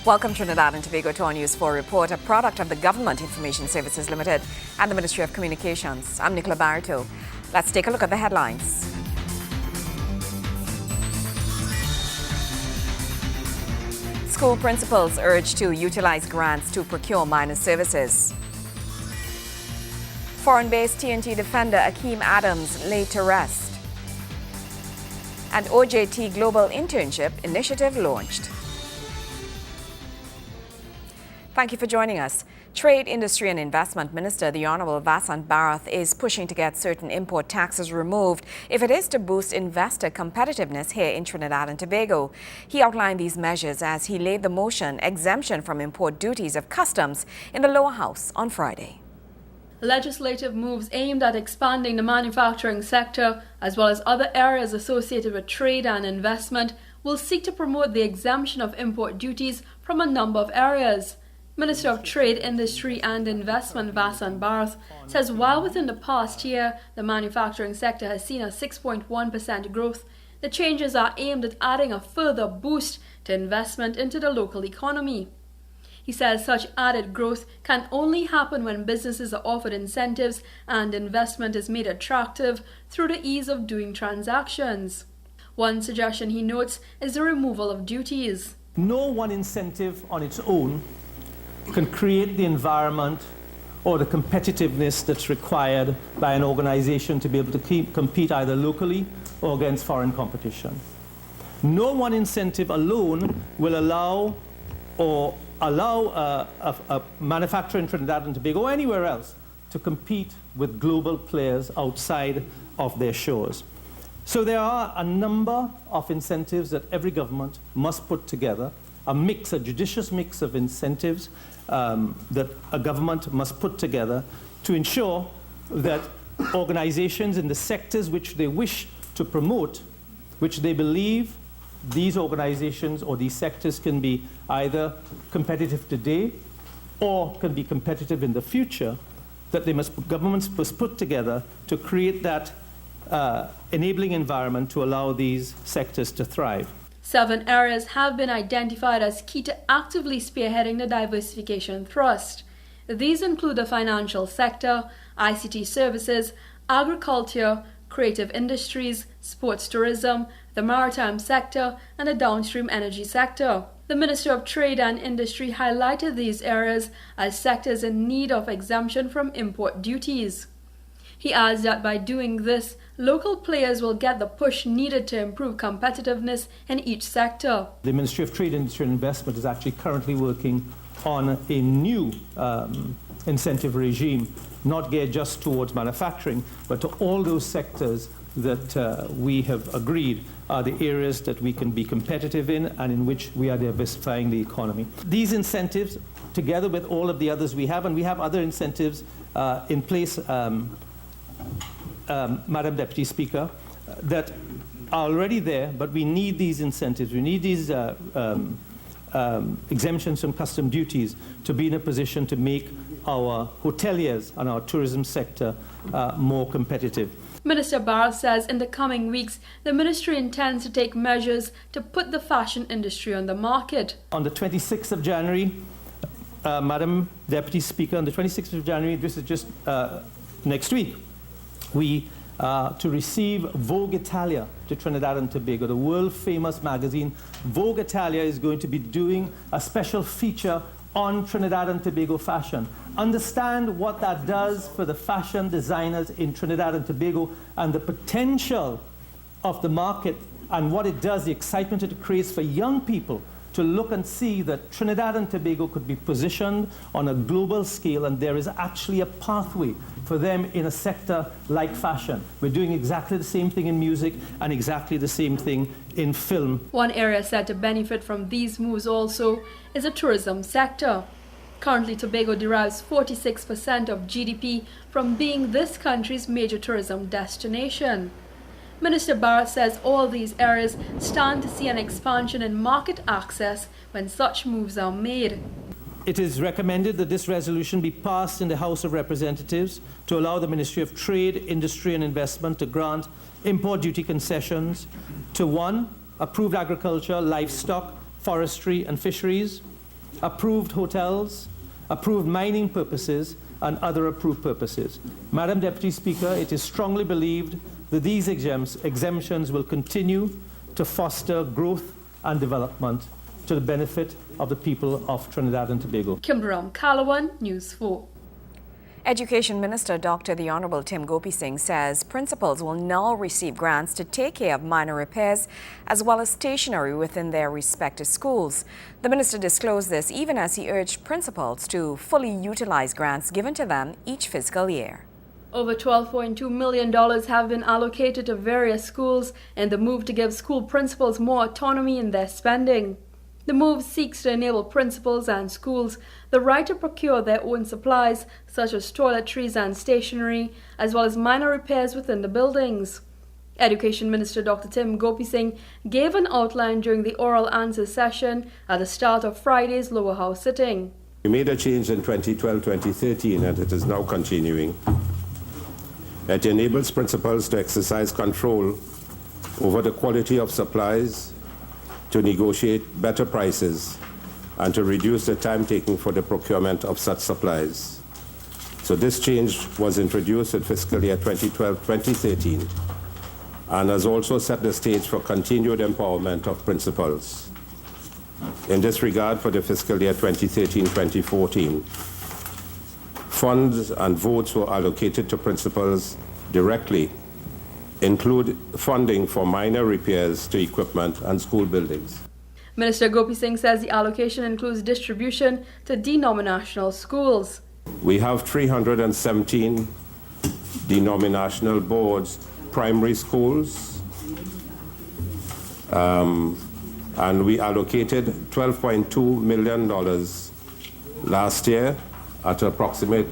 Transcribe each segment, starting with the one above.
Welcome Trinidad and Tobago to our News 4 report, a product of the Government Information Services Limited and the Ministry of Communications. I'm Nicola Barito. Let's take a look at the headlines. School principals urged to utilize grants to procure minor services. Foreign-based TNT defender Akeem Adams laid to rest. And OJT Global Internship Initiative launched. Thank you for joining us. Trade, Industry and Investment Minister, the Honourable Vasant Bharath, is pushing to get certain import taxes removed if it is to boost investor competitiveness here in Trinidad and Tobago. He outlined these measures as he laid the motion exemption from import duties of customs in the lower house on Friday. Legislative moves aimed at expanding the manufacturing sector, as well as other areas associated with trade and investment, will seek to promote the exemption of import duties from a number of areas. Minister of Trade, Industry and Investment Vasant Bharath says while within the past year the manufacturing sector has seen a 6.1% growth, the changes are aimed at adding a further boost to investment into the local economy. He says such added growth can only happen when businesses are offered incentives and investment is made attractive through the ease of doing transactions. One suggestion, he notes, is the removal of duties. No one incentive on its own can create the environment or the competitiveness that's required by an organization to be able to compete either locally or against foreign competition. No one incentive alone will allow a manufacturer in Trinidad and Tobago or anywhere else to compete with global players outside of their shores. So there are a number of incentives that every government must put together, a judicious mix of incentives that a government must put together to ensure that organizations in the sectors which they wish to promote, which they believe these organizations or these sectors can be either competitive today or can be competitive in the future, that governments must put together to create that enabling environment to allow these sectors to thrive. 7 areas have been identified as key to actively spearheading the diversification thrust. These include the financial sector, ICT services, agriculture, creative industries, sports tourism, the maritime sector, and the downstream energy sector. The Minister of Trade and Industry highlighted these areas as sectors in need of exemption from import duties. He adds that by doing this, local players will get the push needed to improve competitiveness in each sector. The Ministry of Trade, Industry and Investment is actually currently working on a new incentive regime, not geared just towards manufacturing, but to all those sectors that we have agreed are the areas that we can be competitive in and in which we are diversifying the economy. These incentives, together with all of the others we have, and we have other incentives in place, Madam Deputy Speaker, that are already there, but we need these incentives. We need these exemptions from custom duties to be in a position to make our hoteliers and our tourism sector more competitive. Minister Bharath says in the coming weeks, the ministry intends to take measures to put the fashion industry on the market. On the 26th of January, Madam Deputy Speaker, on the 26th of January, this is just next week, we to receive Vogue Italia to Trinidad and Tobago, the world-famous magazine. Vogue Italia is going to be doing a special feature on Trinidad and Tobago fashion. Understand what that does for the fashion designers in Trinidad and Tobago and the potential of the market and what it does, the excitement it creates for young people to look and see that Trinidad and Tobago could be positioned on a global scale, and there is actually a pathway for them in a sector like fashion. We're doing exactly the same thing in music and exactly the same thing in film. One area set to benefit from these moves also is the tourism sector. Currently, Tobago derives 46% of GDP from being this country's major tourism destination. Minister Bharath says all these areas stand to see an expansion in market access when such moves are made. It is recommended that this resolution be passed in the House of Representatives to allow the Ministry of Trade, Industry and Investment to grant import duty concessions to 1. Approved agriculture, livestock, forestry and fisheries, approved hotels, approved mining purposes, and other approved purposes. Madam Deputy Speaker, it is strongly believed that these exemptions will continue to foster growth and development to the benefit of the people of Trinidad and Tobago. Kimberam Calawan, News 4. Education Minister Dr. The Honorable Tim Gopi Singh says principals will now receive grants to take care of minor repairs as well as stationery within their respective schools. The minister disclosed this even as he urged principals to fully utilize grants given to them each fiscal year. Over $12.2 million have been allocated to various schools in the move to give school principals more autonomy in their spending. The move seeks to enable principals and schools the right to procure their own supplies, such as toiletries and stationery, as well as minor repairs within the buildings. Education Minister Dr. Tim Gopi Singh gave an outline during the oral answer session at the start of Friday's lower house sitting. We made a change in 2012-2013 and it is now continuing. It enables principals to exercise control over the quality of supplies, to negotiate better prices, and to reduce the time taken for the procurement of such supplies. So this change was introduced in fiscal year 2012-2013 and has also set the stage for continued empowerment of principals. In this regard, for the fiscal year 2013-2014, funds and votes were allocated to principals directly, include funding for minor repairs to equipment and school buildings. Minister Gopi Singh says the allocation includes distribution to denominational schools. We have 317 denominational boards, primary schools, and we allocated $12.2 million last year at an approximate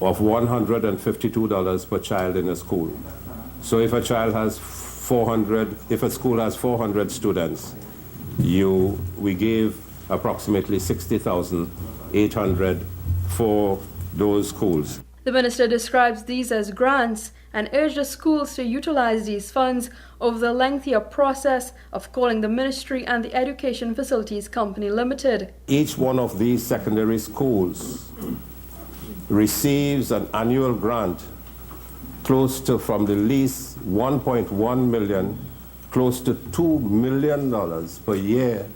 of $152 per child in a school. So if a child has if a school has 400 students, we gave approximately $60,800 for those schools. The minister describes these as grants and urged the schools to utilize these funds over the lengthier process of calling the ministry and the Education Facilities Company Limited. Each one of these secondary schools receives an annual grant close to, from the least $1.1 million, close to $2 million per year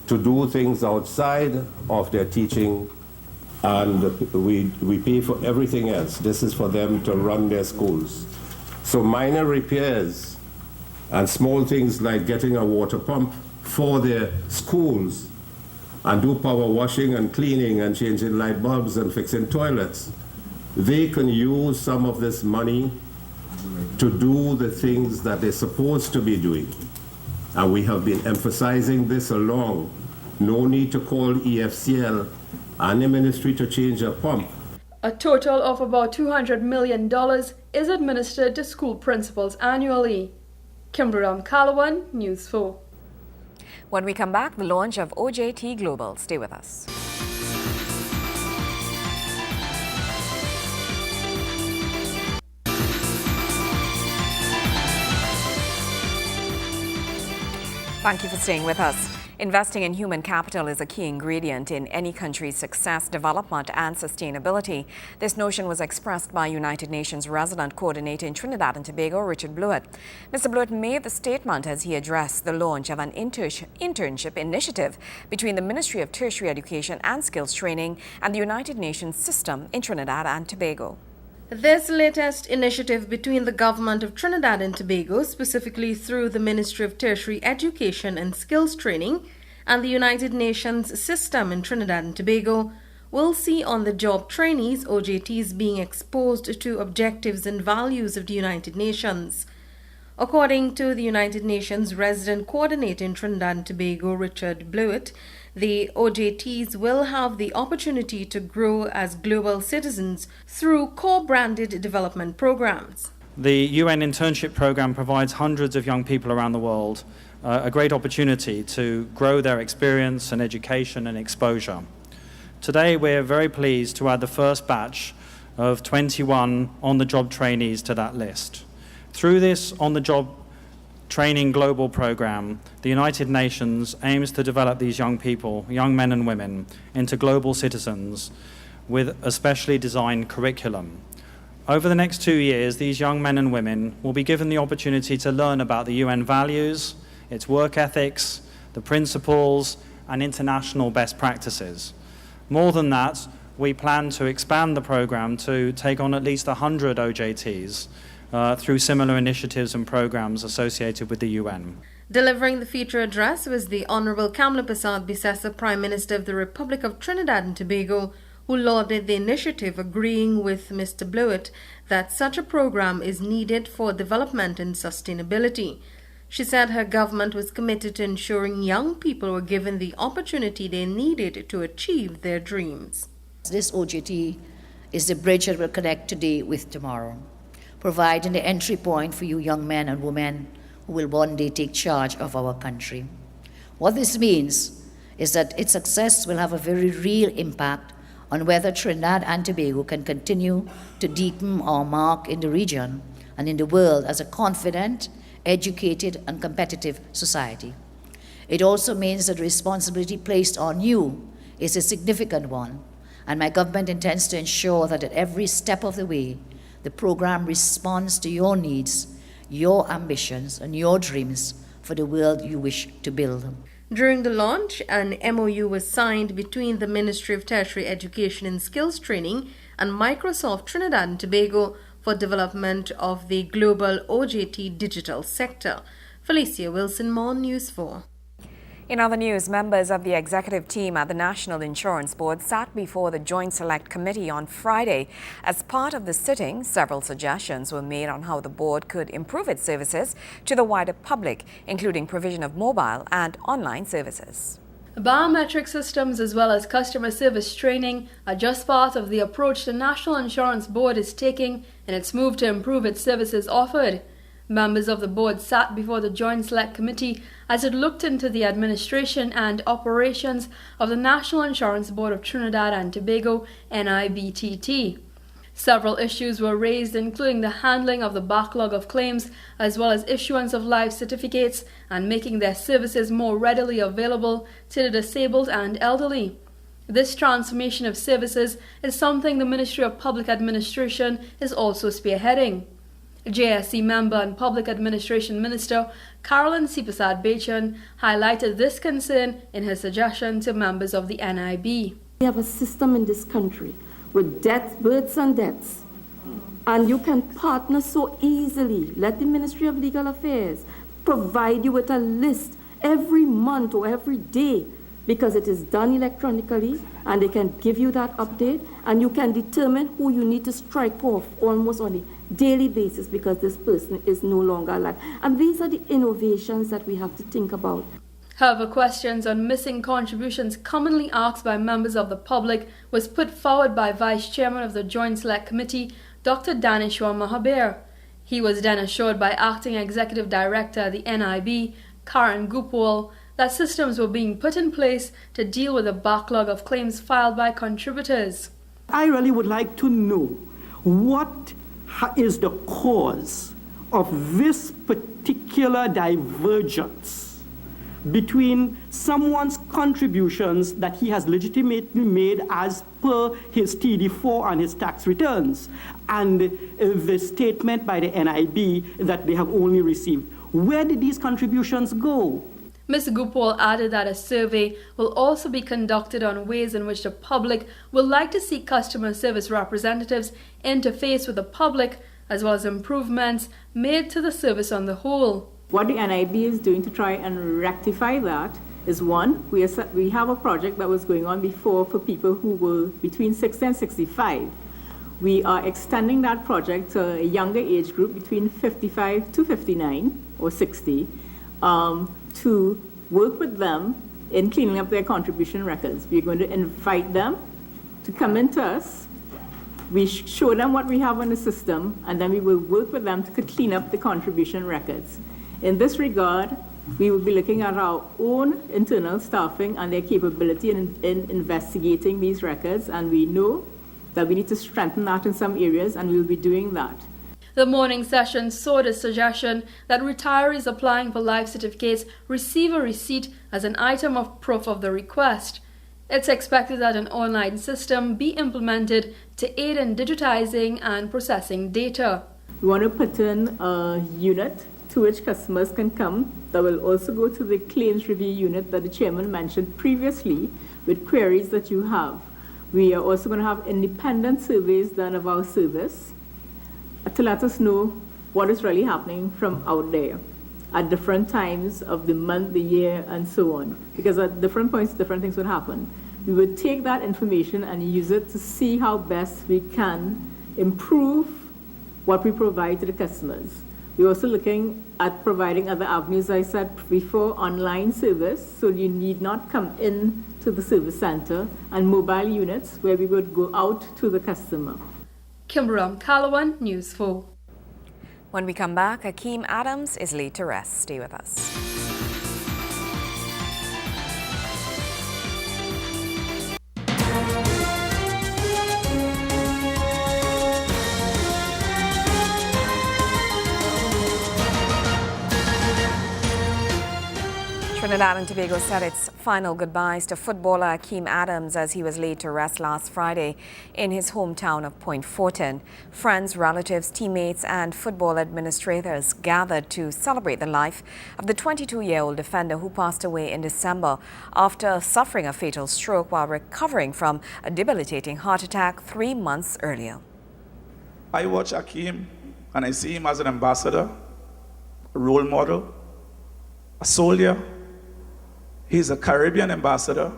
to do things outside of their teaching, and we pay for everything else. This is for them to run their schools. So minor repairs and small things like getting a water pump for their schools and do power washing and cleaning and changing light bulbs and fixing toilets, they can use some of this money to do the things that they're supposed to be doing. And we have been emphasizing this along. No need to call EFCL and the ministry to change a pump. A total of about $200 million is administered to school principals annually. Kimberam Calawan, News 4. When we come back, the launch of OJT Global. Stay with us. Thank you for staying with us. Investing in human capital is a key ingredient in any country's success, development, and sustainability. This notion was expressed by United Nations resident coordinator in Trinidad and Tobago, Richard Blewett. Mr. Blewett made the statement as he addressed the launch of an internship initiative between the Ministry of Tertiary Education and Skills Training and the United Nations system in Trinidad and Tobago. This latest initiative between the government of Trinidad and Tobago, specifically through the Ministry of Tertiary Education and Skills Training and the United Nations system in Trinidad and Tobago, will see on-the-job trainees, OJTs, being exposed to objectives and values of the United Nations. According to the United Nations resident coordinator in Trinidad and Tobago, Richard Blewett, the OJTs will have the opportunity to grow as global citizens through co-branded development programs. The UN internship program provides hundreds of young people around the world a great opportunity to grow their experience and education and exposure. Today, we're very pleased to add the first batch of 21 on-the-job trainees to that list. Through this on-the-job Training Global Program, the United Nations aims to develop these young people, young men and women, into global citizens with a specially designed curriculum. Over the next 2 years, these young men and women will be given the opportunity to learn about the UN values, its work ethics, the principles, and international best practices. More than that, we plan to expand the program to take on at least 100 OJTs through similar initiatives and programs associated with the UN. Delivering the feature address was the Honorable Kamla Persad Bissessar, Prime Minister of the Republic of Trinidad and Tobago, who lauded the initiative, agreeing with Mr. Blewett that such a program is needed for development and sustainability. She said her government was committed to ensuring young people were given the opportunity they needed to achieve their dreams. This OJT is the bridge that will connect today with tomorrow, providing the entry point for you young men and women who will one day take charge of our country. What this means is that its success will have a very real impact on whether Trinidad and Tobago can continue to deepen our mark in the region and in the world as a confident, educated, and competitive society. It also means that the responsibility placed on you is a significant one, and my government intends to ensure that at every step of the way, the program responds to your needs, your ambitions, and your dreams for the world you wish to build. During the launch, an MOU was signed between the Ministry of Tertiary Education and Skills Training and Microsoft Trinidad and Tobago for development of the global OJT digital sector. Felicia Wilson, Mon News 4. In other news, members of the executive team at the National Insurance Board sat before the Joint Select Committee on Friday. As part of the sitting, several suggestions were made on how the board could improve its services to the wider public, including provision of mobile and online services. Biometric systems as well as customer service training are just part of the approach the National Insurance Board is taking in its move to improve its services offered. Members of the board sat before the Joint Select Committee as it looked into the administration and operations of the National Insurance Board of Trinidad and Tobago, NIBTT. Several issues were raised, including the handling of the backlog of claims, as well as issuance of life certificates and making their services more readily available to the disabled and elderly. This transformation of services is something the Ministry of Public Administration is also spearheading. JSC member and Public Administration Minister Carolyn Sipasad Bachan highlighted this concern in her suggestion to members of the NIB. We have a system in this country with deaths, births and deaths, and you can partner so easily. Let the Ministry of Legal Affairs provide you with a list every month or every day, because it is done electronically and they can give you that update, and you can determine who you need to strike off almost on a daily basis because this person is no longer alive. And these are the innovations that we have to think about. However, questions on missing contributions commonly asked by members of the public was put forward by Vice Chairman of the Joint Select Committee, Dr. Daneshwar Mahabir. He was then assured by Acting Executive Director of the NIB, Karan Gupwal, that systems were being put in place to deal with the backlog of claims filed by contributors. I really would like to know what is the cause of this particular divergence between someone's contributions that he has legitimately made as per his TD4 and his tax returns, and the statement by the NIB that they have only received. Where did these contributions go? Ms. Gupwal added that a survey will also be conducted on ways in which the public will like to see customer service representatives interface with the public, as well as improvements made to the service on the whole. What the NIB is doing to try and rectify that is, one, we have a project that was going on before for people who were between 60 and 65. We are extending that project to a younger age group between 55 to 59 or 60 to work with them in cleaning up their contribution records. We're going to invite them to come into us. We show them what we have on the system, and then we will work with them to clean up the contribution records. In this regard, we will be looking at our own internal staffing and their capability in investigating these records, and we know that we need to strengthen that in some areas, and we will be doing that. The morning session saw the suggestion that retirees applying for life certificates receive a receipt as an item of proof of the request. It's expected that an online system be implemented to aid in digitizing and processing data. We want to put in a unit to which customers can come that will also go to the claims review unit that the chairman mentioned previously with queries that you have. We are also going to have independent surveys done of our service to let us know what is really happening from out there at different times of the month, the year, and so on. Because at different points, different things would happen. We would take that information and use it to see how best we can improve what we provide to the customers. We're also looking at providing other avenues, I said before, online service, so you need not come in to the service center, and mobile units where we would go out to the customer. Kimberam Calawan, News 4. When we come back, Akeem Adams is laid to rest. Stay with us. Trinidad and Tobago said its final goodbyes to footballer Akeem Adams as he was laid to rest last Friday in his hometown of Point Fortin. Friends, relatives, teammates and football administrators gathered to celebrate the life of the 22-year-old defender who passed away in December after suffering a fatal stroke while recovering from a debilitating heart attack 3 months earlier. I watch Akeem and I see him as an ambassador, a role model, a soldier. He's a Caribbean ambassador.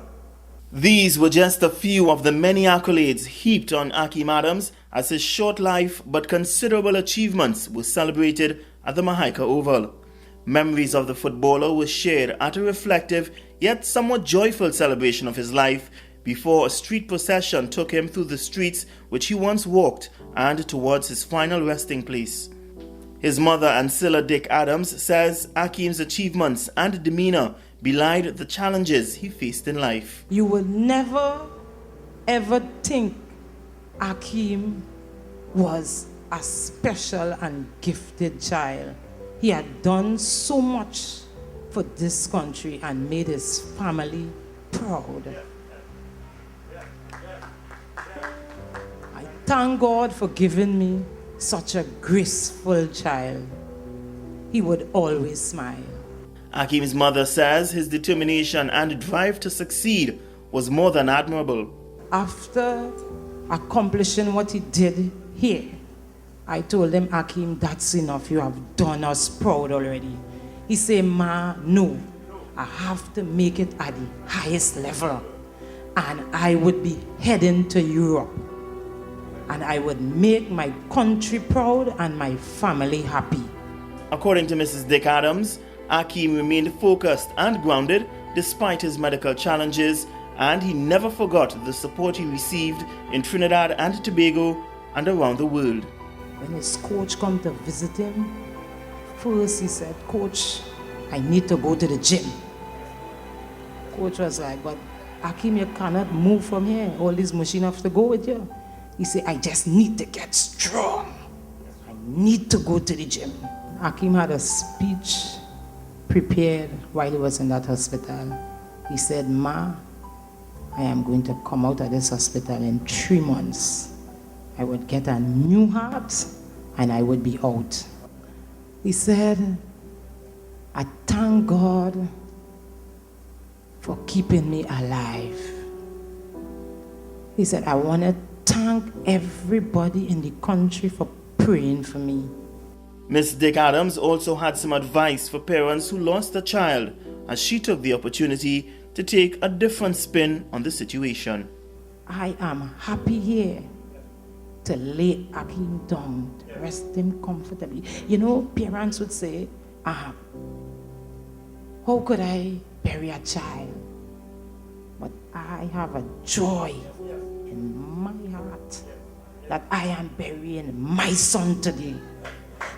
These were just a few of the many accolades heaped on Akeem Adams as his short life but considerable achievements were celebrated at the Mahaika Oval. Memories of the footballer were shared at a reflective yet somewhat joyful celebration of his life before a street procession took him through the streets which he once walked and towards his final resting place. His mother, Ancilla Dick Adams, says Akeem's achievements and demeanor belied the challenges he faced in life. You would never, ever think Akeem was a special and gifted child. He had done so much for this country and made his family proud. I thank God for giving me such a graceful child. He would always smile. Akeem's mother says his determination and drive to succeed was more than admirable. After accomplishing what he did here, I told him, Akeem, that's enough. You have done us proud already. He said, Ma, no. I have to make it at the highest level. And I would be heading to Europe. And I would make my country proud and my family happy. According to Mrs. Dick Adams, Akeem remained focused and grounded despite his medical challenges, and he never forgot the support he received in Trinidad and Tobago and around the world. When his coach come to visit him, first he said, Coach, I need to go to the gym. Coach was like, but Akeem, you cannot move from here. All these machines have to go with you. He said, I just need to get strong. I need to go to the gym. Akeem had a speech prepared while he was in that hospital. He said, Ma, I am going to come out of this hospital in 3 months. I would get a new heart and I would be out. He said, I thank God for keeping me alive. He said, I want to thank everybody in the country for praying for me. Ms. Dick Adams also had some advice for parents who lost a child as she took the opportunity to take a different spin on the situation. I am happy here to lay Akeem down, to rest him comfortably. You know, parents would say, how could I bury a child? But I have a joy in my heart that I am burying my son today.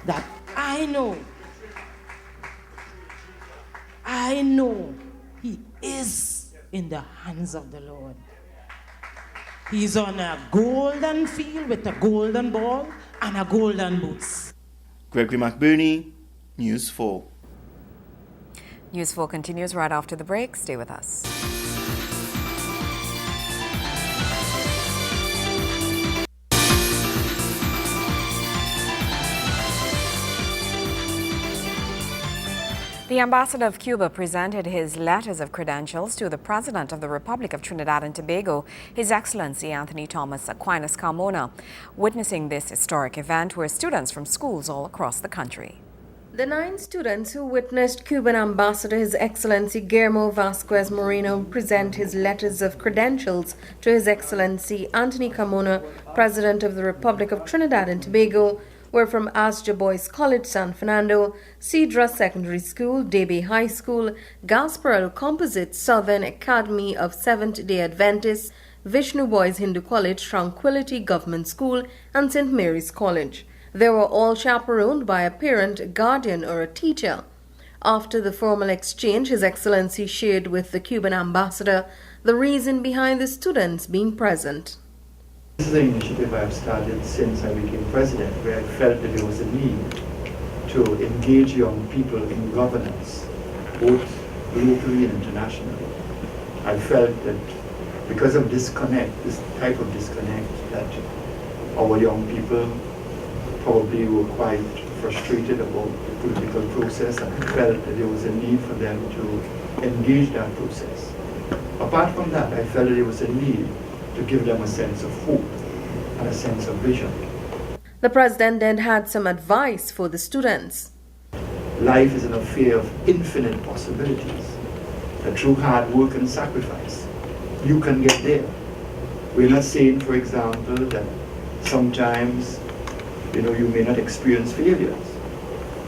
That I know he is in the hands of the Lord. He's on a golden field with a golden ball and a golden boots. Gregory McBurney, News 4. News 4 continues right after the break. Stay with us. The ambassador of Cuba presented his letters of credentials to the President of the Republic of Trinidad and Tobago, His Excellency Anthony Thomas Aquinas Carmona. Witnessing this historic event were students from schools all across the country. The 9 students who witnessed Cuban Ambassador His Excellency Guillermo Vasquez Moreno present his letters of credentials to His Excellency Anthony Carmona, President of the Republic of Trinidad and Tobago, were from Asja Boys College, San Fernando, Cedra Secondary School, Debe High School, Gasparilla Composite, Southern Academy of Seventh-day Adventists, Vishnu Boys Hindu College, Tranquility Government School, and St. Mary's College. They were all chaperoned by a parent, guardian, or a teacher. After the formal exchange, His Excellency shared with the Cuban ambassador the reason behind the students being present. This is an initiative I've started since I became president, where I felt that there was a need to engage young people in governance, both locally and internationally. I felt that because of disconnect, this type of disconnect, that our young people probably were quite frustrated about the political process, and I felt that there was a need for them to engage that process. Apart from that, I felt that there was a need to give them a sense of hope and a sense of vision. The president then had some advice for the students. Life is an affair of infinite possibilities. That through hard work and sacrifice, you can get there. We're not saying, for example, that sometimes you may not experience failures,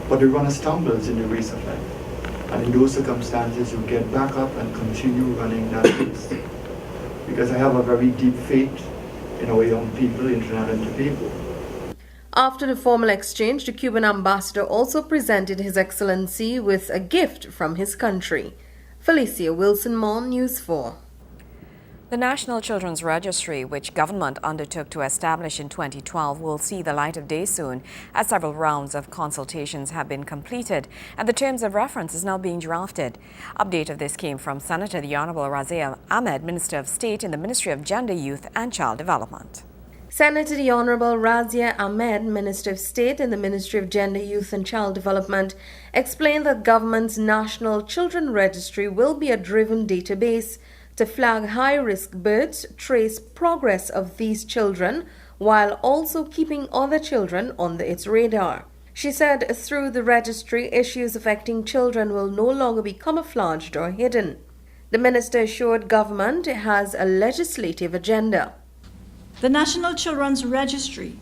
but the runner stumbles in the race of life. And in those circumstances, you get back up and continue running that race. Because I have a very deep faith in our young people in Trinidad and Tobago. After the formal exchange, the Cuban ambassador also presented His Excellency with a gift from his country. Felicia Wilson-Mon, News 4. The National Children's Registry, which government undertook to establish in 2012, will see the light of day soon, as several rounds of consultations have been completed and the terms of reference is now being drafted. Update of this came from Senator the Honorable Razia Ahmed, Minister of State in the Ministry of Gender, Youth and Child Development. Senator the Honorable Razia Ahmed, Minister of State in the Ministry of Gender, Youth and Child Development, explained that government's National Children Registry will be a driven database to flag high-risk births, trace progress of these children, while also keeping other children on its radar. She said through the registry, issues affecting children will no longer be camouflaged or hidden. The minister assured government it has a legislative agenda. The National Children's Registry.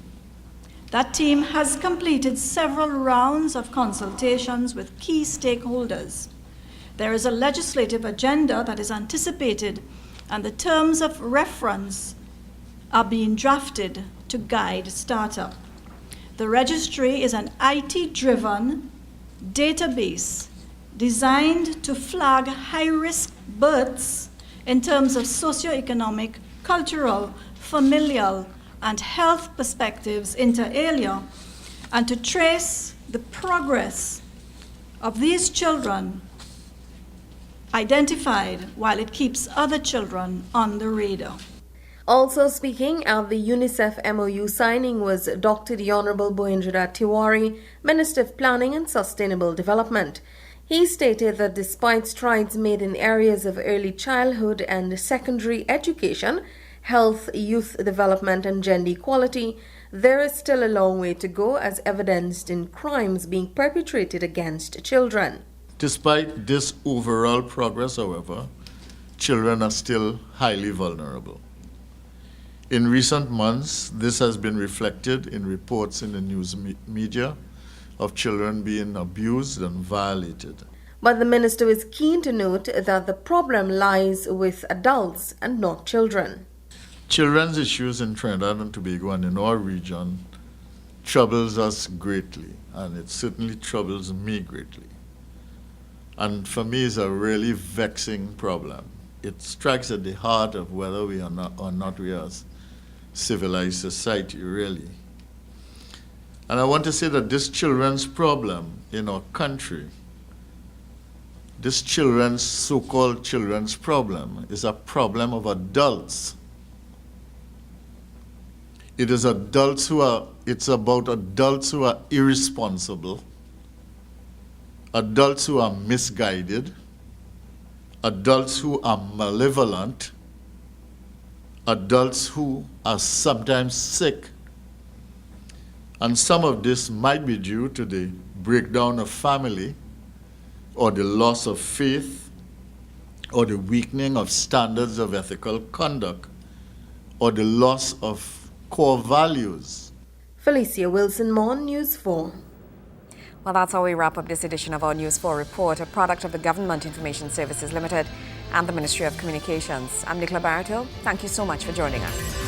That team has completed several rounds of consultations with key stakeholders. There is a legislative agenda that is anticipated, and the terms of reference are being drafted to guide startup. The registry is an IT-driven database designed to flag high-risk births in terms of socioeconomic, cultural, familial, and health perspectives inter alia, and to trace the progress of these children identified while it keeps other children on the radar. Also speaking at the UNICEF MOU signing was Dr. the Honorable Bohendranath Tiwari, Minister of Planning and Sustainable Development. He stated that despite strides made in areas of early childhood and secondary education, health, youth development and gender equality, there is still a long way to go, as evidenced in crimes being perpetrated against children. Despite this overall progress, however, children are still highly vulnerable. In recent months, this has been reflected in reports in the news media of children being abused and violated. But the minister is keen to note that the problem lies with adults and not children. Children's issues in Trinidad and Tobago and in our region troubles us greatly, and it certainly troubles me greatly. And for me, it's a really vexing problem. It strikes at the heart of whether we are not we are a civilized society, really. And I want to say that this children's problem in our country, this children's, so-called children's problem, is a problem of adults. It is adults who are, it's about adults who are irresponsible, adults who are misguided, adults who are malevolent, adults who are sometimes sick. And some of this might be due to the breakdown of family, or the loss of faith, or the weakening of standards of ethical conduct, or the loss of core values. Felicia Wilson Mon, News 4. Well, that's how we wrap up this edition of our News 4 report, a product of the Government Information Services Limited and the Ministry of Communications. I'm Nicola Barreto. Thank you so much for joining us.